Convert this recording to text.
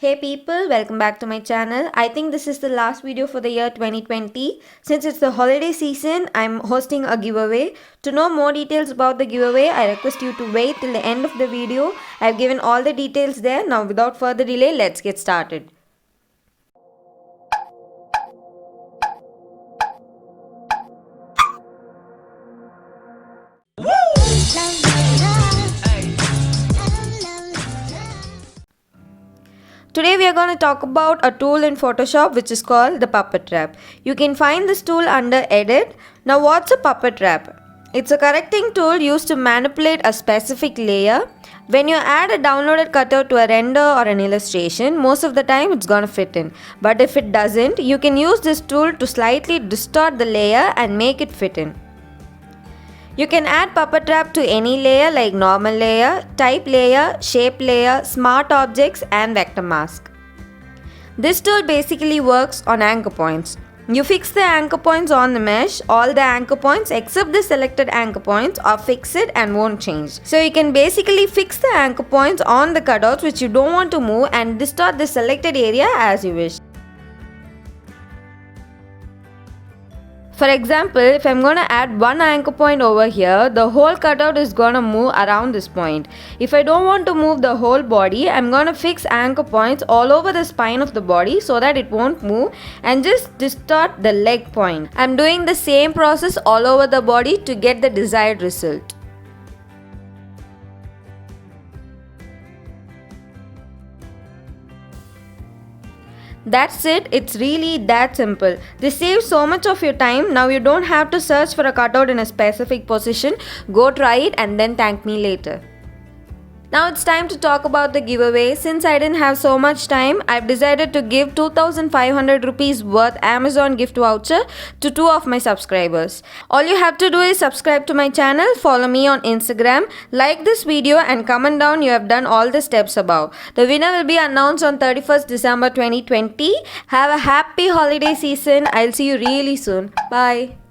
Hey people, welcome back to my channel. I think this is the last video for the year 2020. Since it's the holiday season, I'm hosting a giveaway. To know more details about the giveaway, I request you to wait till the end of the video. I've given all the details there. Now without further delay, let's get started. Today we are going to talk about a tool in Photoshop which is called the puppetwrap. You can find this tool under Edit. Now what's a puppetwrap? It's a correcting tool used to manipulate a specific layer. When you add a downloaded cutout to a render or an illustration, most of the time it's gonna fit in. But if it doesn't, you can use this tool to slightly distort the layer and make it fit in. You can add puppetwrap to any layer like normal layer, type layer, shape layer, smart objects and vector mask. This tool basically works on anchor points. You fix the anchor points on the mesh, all the anchor points except the selected anchor points are fixed and won't change. So you can basically fix the anchor points on the cutouts which you don't want to move and distort the selected area as you wish. For example, if I'm going to add one anchor point over here, the whole cutout is going to move around this point. If I don't want to move the whole body, I'm going to fix anchor points all over the spine of the body so that it won't move and just distort the leg point. I'm doing the same process all over the body to get the desired result. That's it, it's really that simple. This saves so much of your time. Now you don't have to search for a cutout in a specific position. Go try it and then thank me later. Now it's time to talk about the giveaway. Since I didn't have so much time, I've decided to give 2500 rupees worth Amazon gift voucher to 2 of my subscribers. All you have to do is subscribe to my channel, follow me on Instagram, like this video and comment down you have done all the steps above. The winner will be announced on 31st December 2020. Have a happy holiday season. I'll see you really soon. Bye.